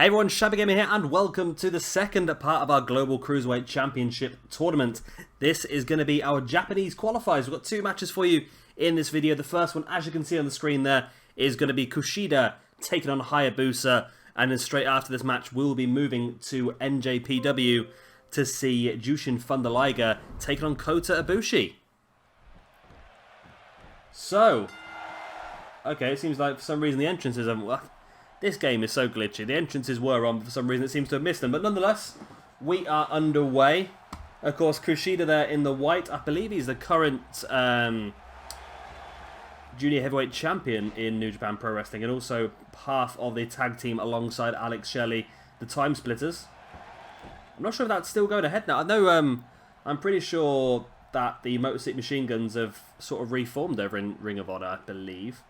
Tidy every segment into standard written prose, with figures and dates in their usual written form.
Hey everyone, Shabby Gamer here, and welcome to the second part of our Global Cruiserweight Championship tournament. This is going to be our Japanese qualifiers. We've got two matches for you in this video. The first one, as you can see on the screen there, is going to be Kishida taking on Hayabusa, and then straight after this match, we'll be moving to NJPW to see Jushin Thunder Liger taking on Kota Ibushi. So, okay, it seems like for some reason the entrances haven't... This game is so glitchy. The entrances were on, but for some reason it seems to have missed them. But nonetheless, we are underway. Of course, Kushida there in the white. I believe he's the current junior heavyweight champion in New Japan Pro Wrestling, and also half of the tag team alongside Alex Shelley, the Time Splitters. I'm not sure if that's still going ahead now. I know I'm pretty sure that the Motor City Machine Guns have sort of reformed over in Ring of Honor, I believe.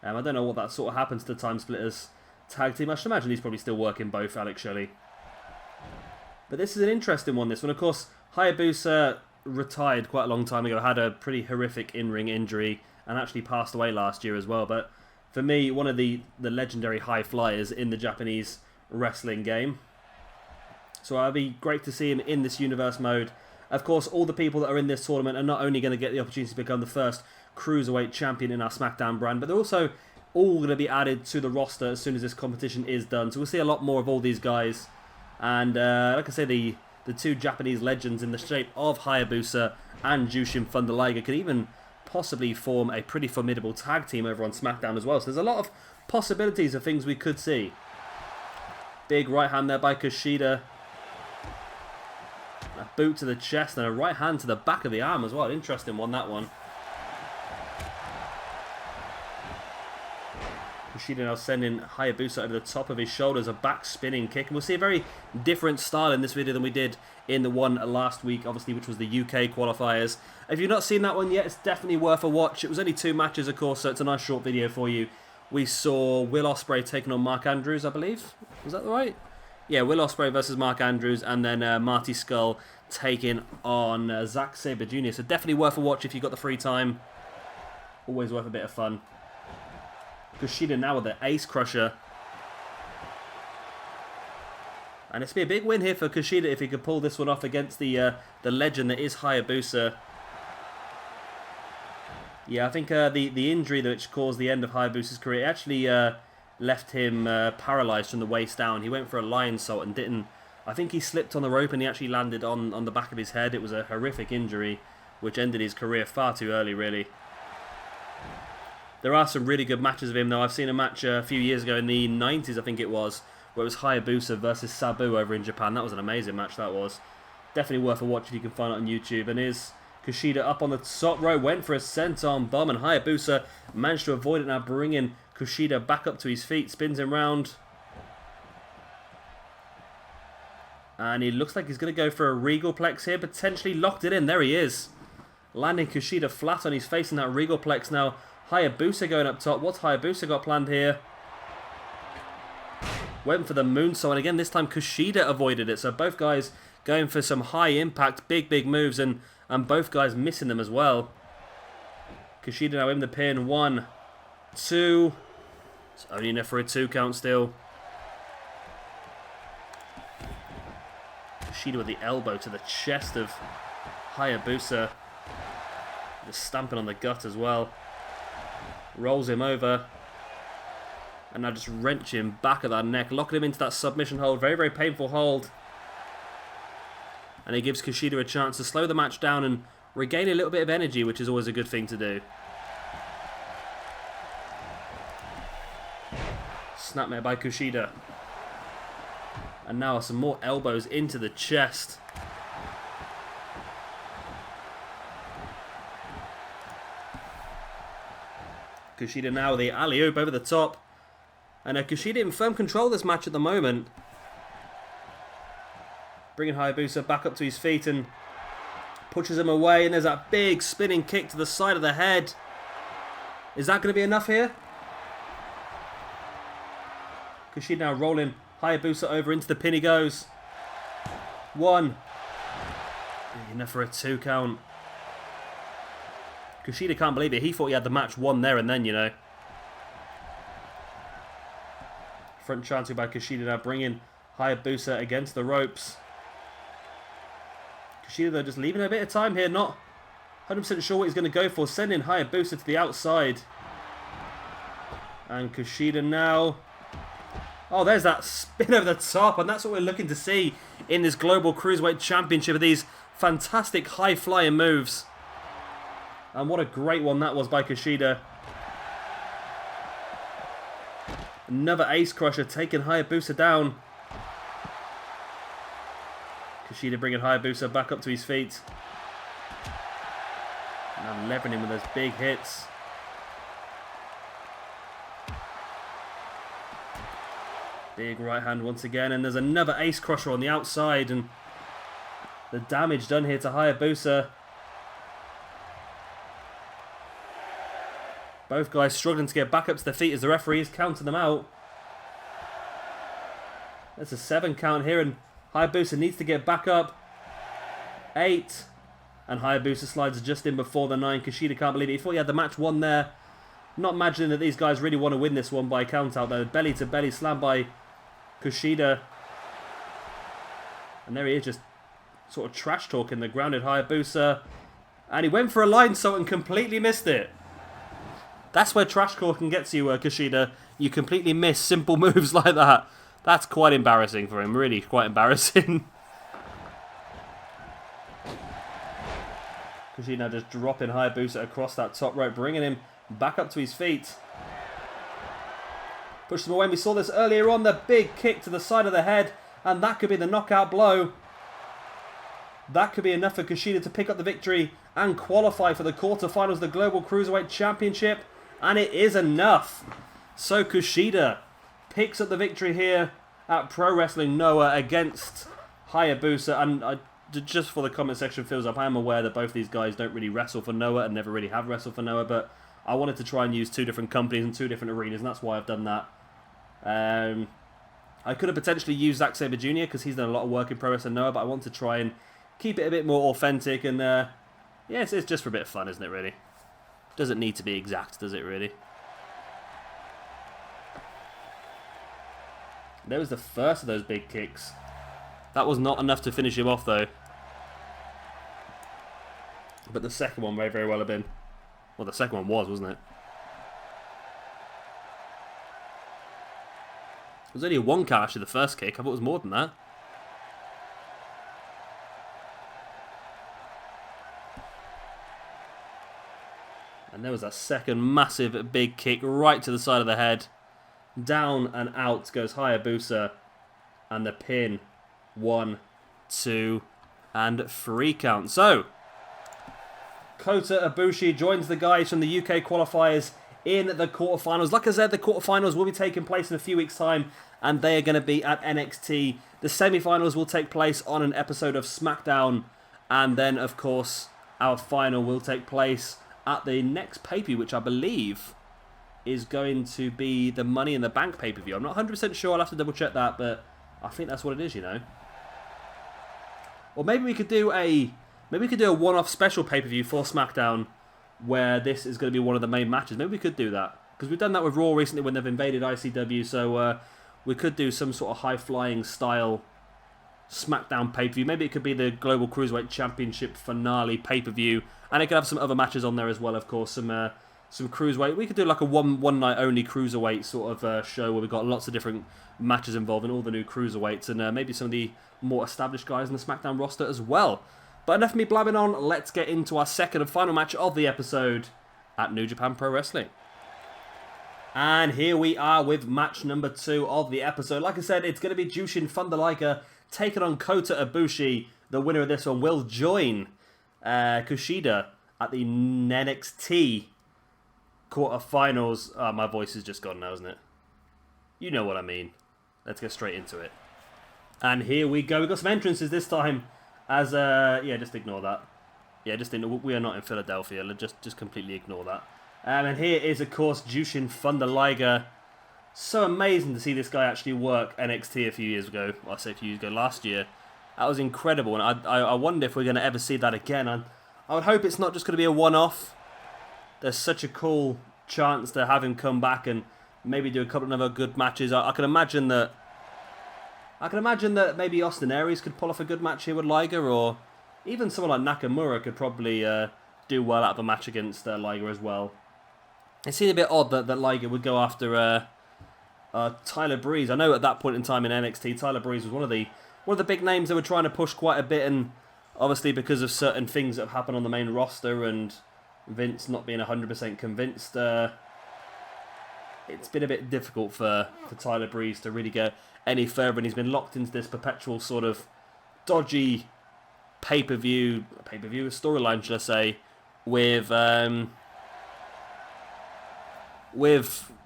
I don't know what that sort of happens to the Time Splitters tag team. I should imagine he's probably still working both, Alex Shelley. But this is an interesting one, this one. Of course, Hayabusa retired quite a long time ago, had a pretty horrific in-ring injury, and actually passed away last year as well. But for me, one of the legendary high flyers in the Japanese wrestling game. So it'll be great to see him in this universe mode. Of course, all the people that are in this tournament are not only going to get the opportunity to become the first Cruiserweight champion in our Smackdown brand, but they're also all going to be added to the roster as soon as this competition is done. So we'll see a lot more of all these guys. And like I say, the two Japanese legends in the shape of Hayabusa and Jushin Thunder Liger could even possibly form a pretty formidable tag team over on Smackdown as well. So there's a lot of possibilities of things we could see. Big right hand there by Kishida. A boot to the chest and a right hand to the back of the arm as well. Interesting one, that one. Kishida now sending Hayabusa over the top of his shoulders, a back spinning kick. And we'll see a very different style in this video than we did in the one last week, obviously, which was the UK qualifiers. If you've not seen that one yet, it's definitely worth a watch. It was only 2 matches, of course, so it's a nice short video for you. We saw Will Ospreay taking on Mark Andrews, I believe. Was that right? Yeah, Will Ospreay versus Mark Andrews, and then Marty Scurll taking on Zack Sabre Jr. So definitely worth a watch if you've got the free time. Always worth a bit of fun. Kushida now with the Ace Crusher. And it's be a big win here for Kushida if he could pull this one off against the legend that is Hayabusa. Yeah, I think the injury which caused the end of Hayabusa's career actually left him paralysed from the waist down. He went for a lion salt and didn't... I think he slipped on the rope and he actually landed on the back of his head. It was a horrific injury which ended his career far too early, really. There are some really good matches of him, though. I've seen a match a few years ago in the 90s, I think it was, where it was Hayabusa versus Sabu over in Japan. That was an amazing match, that was. Definitely worth a watch if you can find it on YouTube. And here's Kushida up on the top row, went for a senton bomb, and Hayabusa managed to avoid it, now bringing Kushida back up to his feet, spins him round. And he looks like he's going to go for a Regal Plex here, potentially locked it in. There he is. Landing Kushida flat on his face in that Regal Plex now. Hayabusa going up top. What's Hayabusa got planned here? Went for the moonsault, and again this time Kushida avoided it. So both guys going for some high impact, big moves, and both guys missing them as well. Kushida now in the pin. 1, 2. It's only enough for a 2 count still. Kushida with the elbow to the chest of Hayabusa. Just stamping on the gut as well. Rolls him over. And now just wrench him back at that neck. Locking him into that submission hold. Very painful hold. And it gives Kushida a chance to slow the match down and regain a little bit of energy, which is always a good thing to do. Snapmare by Kushida. And now some more elbows into the chest. Kushida now with the alley-oop over the top. And Kushida in firm control of this match at the moment. Bringing Hayabusa back up to his feet and pushes him away. And there's that big spinning kick to the side of the head. Is that going to be enough here? Kushida now rolling Hayabusa over into the pin he goes. 1. Enough for a 2 count. Kushida can't believe it. He thought he had the match won there and then, you know. front chanting by Kishida now, bringing Hayabusa against the ropes. Kishida, though, just leaving a bit of time here, not 100% sure what he's going to go for, sending Hayabusa to the outside. And Kishida now... Oh, there's that spin over the top, and that's what we're looking to see in this Global Cruiserweight Championship, of these fantastic high-flying moves. And what a great one that was by Kishida. Another ace crusher taking Hayabusa down. Kishida bringing Hayabusa back up to his feet. Now leveraging him with those big hits. Big right hand once again, and there's another ace crusher on the outside, and the damage done here to Hayabusa. Both guys struggling to get back up to their feet as the referee is counting them out. There's a 7 count here, and Hayabusa needs to get back up. 8. And Hayabusa slides just in before the 9. Kishida can't believe it. He thought he had the match won there. Not imagining that these guys really want to win this one by count out though. Belly to belly slam by Kishida. And there he is, just sort of trash talking the grounded Hayabusa. And he went for a line so and completely missed it. That's where trash talking gets you, Kishida. You completely miss simple moves like that. That's quite embarrassing for him, really quite embarrassing. Kishida just dropping Hayabusa across that top rope, bringing him back up to his feet. Pushed him away, and we saw this earlier on, the big kick to the side of the head, and that could be the knockout blow. That could be enough for Kishida to pick up the victory and qualify for the quarterfinals of the Global Cruiserweight Championship, and it is enough. So Kishida picks up the victory here at Pro Wrestling Noah against Hayabusa, and just for the comment section fills up, I am aware that both these guys don't really wrestle for Noah and never really have wrestled for Noah, but I wanted to try and use 2 different companies and 2 different arenas, and that's why I've done that. I could have potentially used Zack Sabre Jr. because he's done a lot of work in Pro Wrestling Noah, but I want to try and keep it a bit more authentic, and yeah, it's just for a bit of fun, isn't it, really? Doesn't need to be exact, does it, really? There was the first of those big kicks. That was not enough to finish him off, though. But the second one may very well have been. Well, the second one was, wasn't it? It was only a 1 count, actually, the first kick. I thought it was more than that. And there was that second massive big kick right to the side of the head. Down and out goes Hayabusa. And the pin. 1, 2, and 3 count. So, Kota Ibushi joins the guys from the UK qualifiers in the quarterfinals. Like I said, the quarterfinals will be taking place in a few weeks' time, and they are going to be at NXT. The semi-finals will take place on an episode of Smackdown, and then, of course, our final will take place at the next pay-per-view, which I believe is going to be the Money in the Bank pay-per-view. I'm not 100% sure, I'll have to double-check that, but I think that's what it is, you know. Or maybe we could do a one-off special pay-per-view for SmackDown where this is going to be one of the main matches. Maybe we could do that. Because we've done that with Raw recently when they've invaded ICW, so we could do some sort of high-flying style SmackDown pay-per-view. Maybe it could be the Global Cruiserweight Championship finale pay-per-view, and it could have some other matches on there as well, of course, some Cruiserweight. We could do like a one-night-only Cruiserweight sort of show where we've got lots of different matches involved and all the new Cruiserweights, and maybe some of the more established guys in the SmackDown roster as well. But enough of me blabbing on, let's get into our second and final match of the episode at New Japan Pro Wrestling. And here we are with match number 2 of the episode. Like I said, it's going to be Jushin Thunder Liger taking on Kota Ibushi. The winner of this one will join Kushida at the NXT quarterfinals. My voice is just gone now, isn't it? You know what I mean. Let's get straight into it. And here we go. We've got some entrances this time. As, yeah, just ignore that. Yeah, just ignore, we are not in Philadelphia. Just completely ignore that. And here is, of course, Jushin Thunder Liger. So amazing to see this guy actually work NXT a few years ago. Well, I say a few years ago, last year. That was incredible. And I wonder if we're going to ever see that again. I would hope it's not just going to be a one-off. There's such a cool chance to have him come back and maybe do a couple of other good matches. I can imagine that. Maybe Austin Aries could pull off a good match here with Liger, or even someone like Nakamura could probably do well out of a match against Liger as well. It seemed a bit odd that Liger would go after Tyler Breeze. I know at that point in time in NXT, Tyler Breeze was one of the big names they were trying to push quite a bit, and obviously because of certain things that have happened on the main roster and Vince not being 100% convinced, it's been a bit difficult for Tyler Breeze to really go any further, and he's been locked into this perpetual sort of dodgy pay-per-view storyline, should I say, with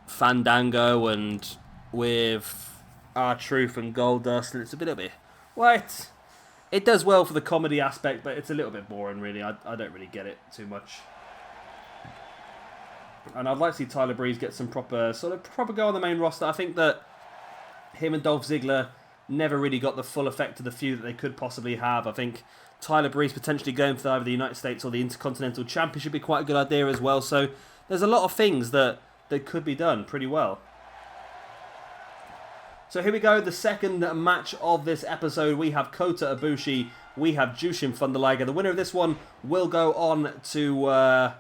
Fandango and with R-Truth and Goldust, and it's a bit it does well for the comedy aspect, but it's a little bit boring, really. I don't really get it too much. And I'd like to see Tyler Breeze get some proper go on the main roster. I think that him and Dolph Ziggler never really got the full effect of the feud that they could possibly have. I think Tyler Breeze potentially going for either the United States or the Intercontinental Championship would be quite a good idea as well. So there's a lot of things that could be done pretty well. So here we go, the second match of this episode. We have Kota Ibushi, we have Jushin Thunder Liger. The winner of this one will go on to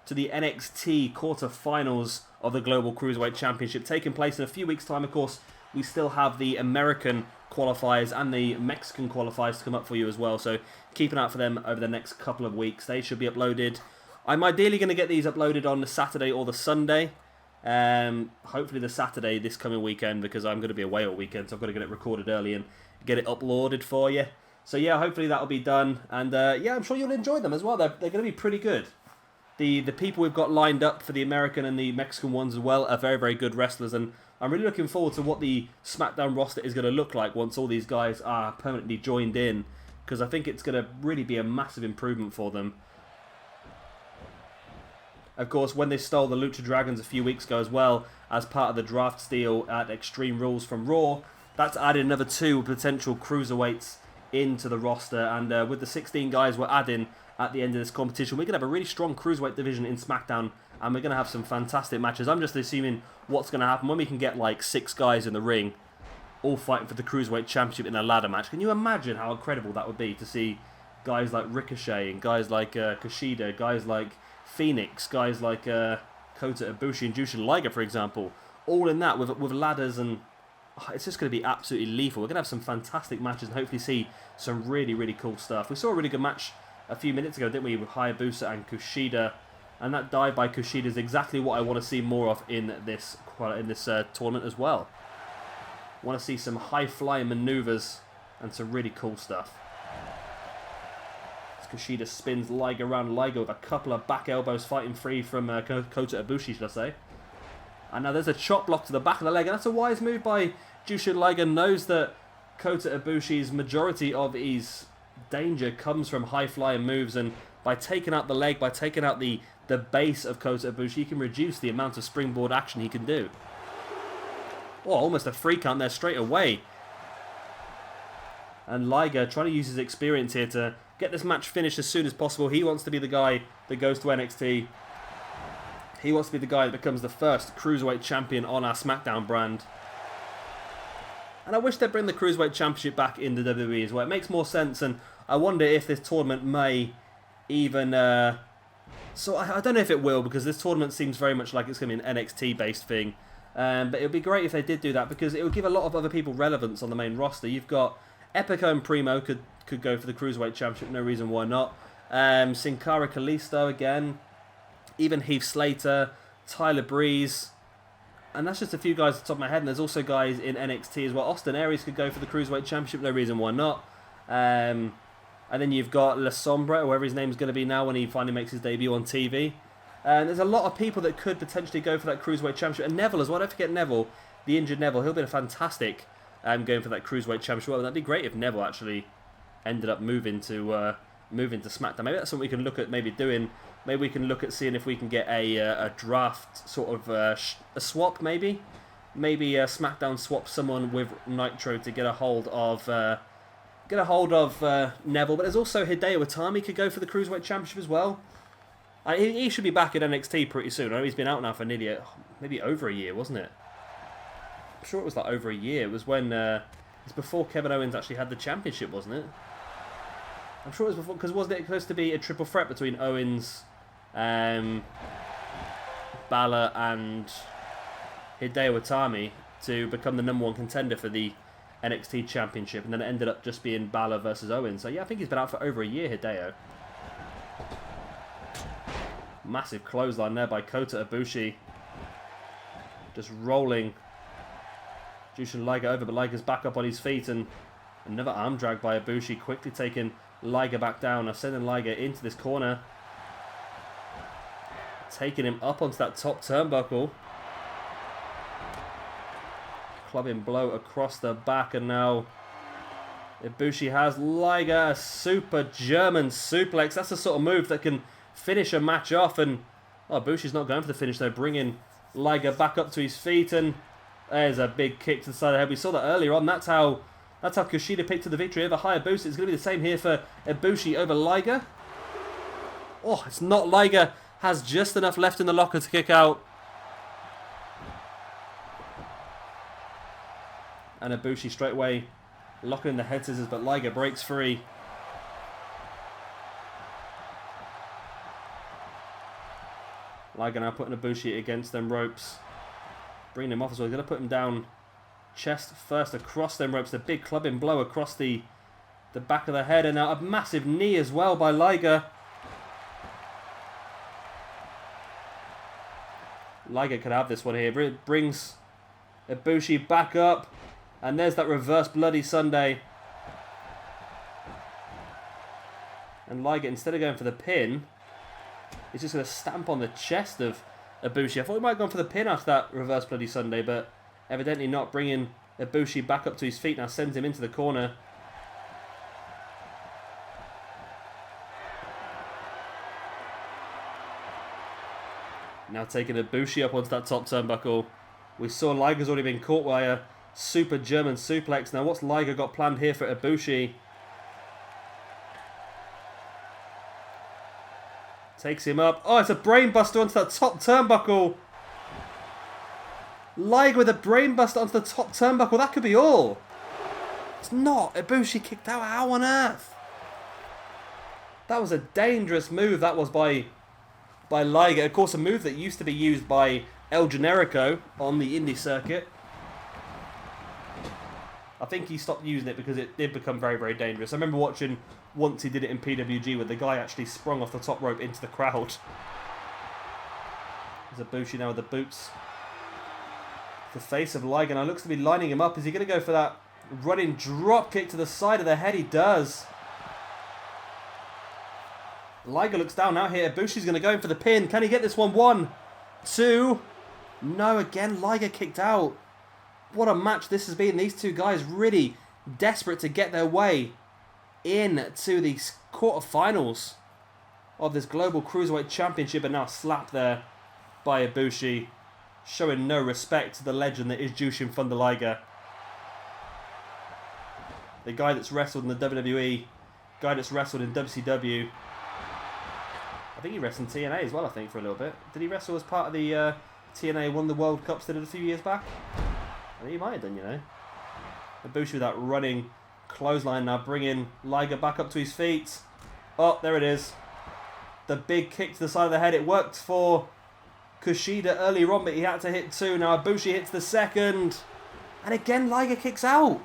the NXT quarterfinals of the Global Cruiserweight Championship, taking place in a few weeks' time. Of course, we still have the American qualifiers and the Mexican qualifiers to come up for you as well, so keep an eye out for them over the next couple of weeks. They should be uploaded. I'm ideally going to get these uploaded on the Saturday or the Sunday. Hopefully the Saturday this coming weekend, because I'm going to be away all weekend, so I've got to get it recorded early and get it uploaded for you. So yeah, hopefully that'll be done, and yeah, I'm sure you'll enjoy them as well. They're going to be pretty good. The people we've got lined up for the American and the Mexican ones as well are very, very good wrestlers, and I'm really looking forward to what the Smackdown roster is going to look like once all these guys are permanently joined in, because I think it's going to really be a massive improvement for them. Of course, when they stole the Lucha Dragons a few weeks ago as well, as part of the draft steal at Extreme Rules from Raw, that's added another 2 potential cruiserweights into the roster, and with the 16 guys we're adding at the end of this competition, we're going to have a really strong cruiserweight division in SmackDown, and we're going to have some fantastic matches. I'm just assuming what's going to happen when we can get like 6 guys in the ring all fighting for the Cruiserweight Championship in a ladder match. Can you imagine how incredible that would be to see guys like Ricochet and guys like Kishida, guys like Phoenix, guys like Kota Ibushi and Jushin Liger, for example, all in that with ladders, and it's just going to be absolutely lethal. We're going to have some fantastic matches and hopefully see some really, really cool stuff. We saw a really good match a few minutes ago, didn't we, with Hayabusa and Kushida, and that dive by Kushida is exactly what I want to see more of in this tournament as well. I want to see some high-flying maneuvers and some really cool stuff. As Kushida spins Liger around, Liger with a couple of back elbows fighting free from Kota Ibushi, should I say. And now there's a chop block to the back of the leg, and that's a wise move by Jushin Liger. Knows that Kota Ibushi's majority of his danger comes from high-flying moves, and by taking out the leg, by taking out the base of Kota Ibushi, he can reduce the amount of springboard action he can do. Oh, almost a free count there straight away. And Liger trying to use his experience here to get this match finished as soon as possible. He wants to be the guy that goes to NXT. He wants to be the guy that becomes the first Cruiserweight Champion on our Smackdown brand. And I wish they'd bring the Cruiserweight Championship back in the WWE as well. It makes more sense, and I wonder if this tournament may even... So I don't know if it will, because this tournament seems very much like it's going to be an NXT-based thing. But it would be great if they did do that, because it would give a lot of other people relevance on the main roster. You've got Epico and Primo could go for the Cruiserweight Championship, no reason why not. Sin Cara Kalisto again. Even Heath Slater, Tyler Breeze. And that's just a few guys at the top of my head. And there's also guys in NXT as well. Austin Aries could go for the Cruiserweight Championship, no reason why not. And then you've got La Sombra, whoever his name's going to be now when he finally makes his debut on TV. And there's a lot of people that could potentially go for that Cruiserweight Championship. And Neville as well. Don't forget Neville, the injured Neville. He'll be a fantastic going for that Cruiserweight Championship. Well, that'd be great if Neville actually ended up moving to SmackDown. Maybe that's something we can look at maybe doing. Maybe we can look at seeing if we can get a draft sort of a swap maybe. Maybe SmackDown swap someone with Nitro to get a hold of Neville. But there's also Hideo Itami could go for the Cruiserweight Championship as well. He should be back at NXT pretty soon. I know he's been out now for nearly maybe over a year, wasn't it? I'm sure it was like over a year. It was when it's before Kevin Owens actually had the championship, wasn't it? I'm sure it was before, because wasn't it supposed to be a triple threat between Owens, Balor and Hideo Itami to become the #1 contender for the NXT Championship, and then it ended up just being Balor versus Owens. So yeah, I think he's been out for over a year, Hideo. Massive clothesline there by Kota Ibushi. Just rolling Jushin Liger over, but Liger's back up on his feet, and another arm drag by Ibushi, quickly taking Liger back down. Now sending Liger into this corner. Taking him up onto that top turnbuckle. Clubbing blow across the back, and now Ibushi has Liger, a super German suplex. That's the sort of move that can finish a match off, and Ibushi's not going for the finish though, bringing Liger back up to his feet, and there's a big kick to the side of the head. We saw that earlier on. That's how Kishida picked to the victory over Hayabusa. It's going to be the same here for Ibushi over Liger. Oh, it's not. Liger has just enough left in the locker to kick out. And Ibushi straight away locking in the head scissors, but Liger breaks free. Liger now putting Ibushi against them ropes. Bringing him off as well. He's going to put him down chest first across them ropes. The big clubbing blow across the back of the head. And now a massive knee as well by Liger. Liger could have this one here. It brings Ibushi back up. And there's that reverse Bloody Sunday. And Liger, instead of going for the pin, he's just going to stamp on the chest of Ibushi. I thought he might have gone for the pin after that reverse Bloody Sunday, but evidently not, bringing Ibushi back up to his feet. Now sends him into the corner. Now taking Ibushi up onto that top turnbuckle. We saw Liger's already been caught by a super German suplex. Now what's Liger got planned here for Ibushi? Takes him up. Oh, it's a brainbuster onto that top turnbuckle. Liger with a brainbuster onto the top turnbuckle. That could be all. It's not. Ibushi kicked out. How on earth? That was a dangerous move. That was by Liger. Of course, a move that used to be used by El Generico on the indie circuit. I think he stopped using it because it did become very, very dangerous. I remember watching once he did it in PWG where the guy actually sprung off the top rope into the crowd. There's Ibushi now with the boots. The face of Liger now looks to be lining him up. Is he going to go for that running drop kick to the side of the head? He does. Liger looks down now here. Ibushi's going to go in for the pin. Can he get this one? 1, 2. No, again, Liger kicked out. What a match this has been. These two guys really desperate to get their way into the quarterfinals of this Global Cruiserweight Championship, and now slapped there by Ibushi, showing no respect to the legend that is Jushin Thunder Liger. The guy that's wrestled in the WWE, guy that's wrestled in WCW. I think he wrestled in TNA as well, I think, for a little bit. Did he wrestle as part of the TNA Won the World Cups that did a few years back? I think he might have done, you know. Ibushi with that running clothesline now, bringing Liger back up to his feet. Oh, there it is. The big kick to the side of the head. It worked for Kushida earlier on, but he had to hit 2. Now Ibushi hits the second. And again, Liger kicks out.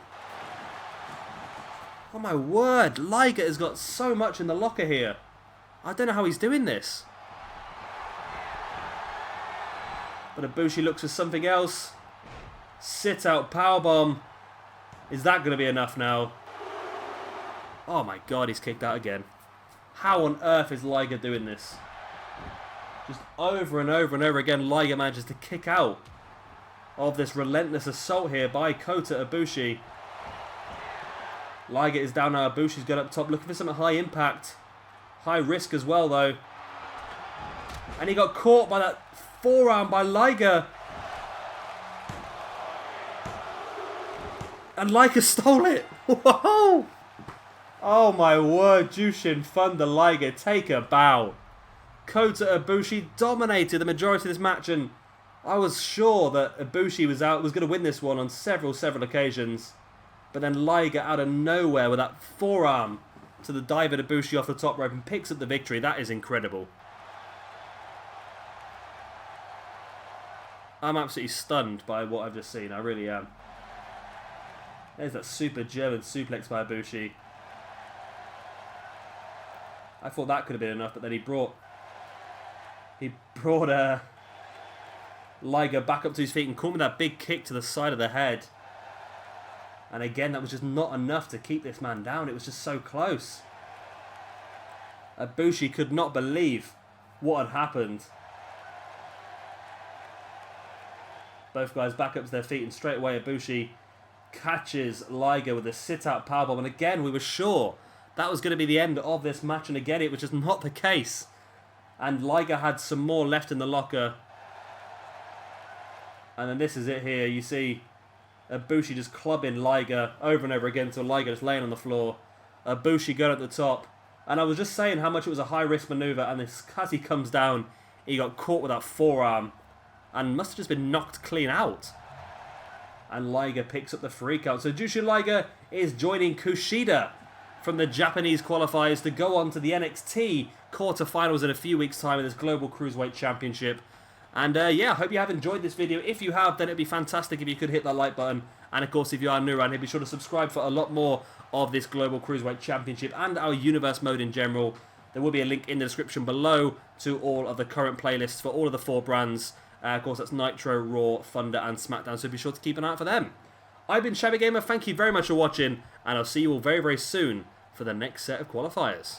Oh my word. Liger has got so much in the locker here. I don't know how he's doing this. But Ibushi looks for something else. Sit out powerbomb. Is that going to be enough now? Oh my god, he's kicked out again. How on earth is Liger doing this? Just over and over and over again, Liger manages to kick out of this relentless assault here by Kota Ibushi. Liger is down now. Ibushi's got up top, looking for some high impact. High risk as well, though. And he got caught by that forearm by Liger. And Liger stole it. Whoa! Oh my word, Jushin Thunder Liger, take a bow. Kota Ibushi dominated the majority of this match, and I was sure that Ibushi was going to win this one on several occasions. But then Liger out of nowhere with that forearm to the dive at Ibushi off the top rope and picks up the victory. That is incredible. I'm absolutely stunned by what I've just seen. I really am. There's that super German suplex by Ibushi. I thought that could have been enough, but then he brought Liger back up to his feet and caught with that big kick to the side of the head. And again, that was just not enough to keep this man down. It was just so close. Ibushi could not believe what had happened. Both guys back up to their feet, and straight away Ibushi catches Liger with a sit-out powerbomb. And again, we were sure that was going to be the end of this match. And again, it was just not the case. And Liger had some more left in the locker. And then this is it here. You see Ibushi just clubbing Liger over and over again until Liger is laying on the floor. Ibushi going at the top. And I was just saying how much it was a high-risk maneuver. And this, as he comes down, he got caught with that forearm. And must have just been knocked clean out. And Liger picks up the free count. So Jushin Liger is joining Kishida from the Japanese qualifiers to go on to the NXT quarterfinals in a few weeks' time in this Global Cruiserweight Championship. And yeah, I hope you have enjoyed this video. If you have, then it'd be fantastic if you could hit that like button. And of course, if you are new around here, be sure to subscribe for a lot more of this Global Cruiserweight Championship and our Universe mode in general. There will be a link in the description below to all of the current playlists for all of the 4 brands. Of course, that's Nitro, Raw, Thunder, and Smackdown, so be sure to keep an eye out for them. I've been Shabby Gamer, thank you very much for watching, and I'll see you all very, very soon for the next set of qualifiers.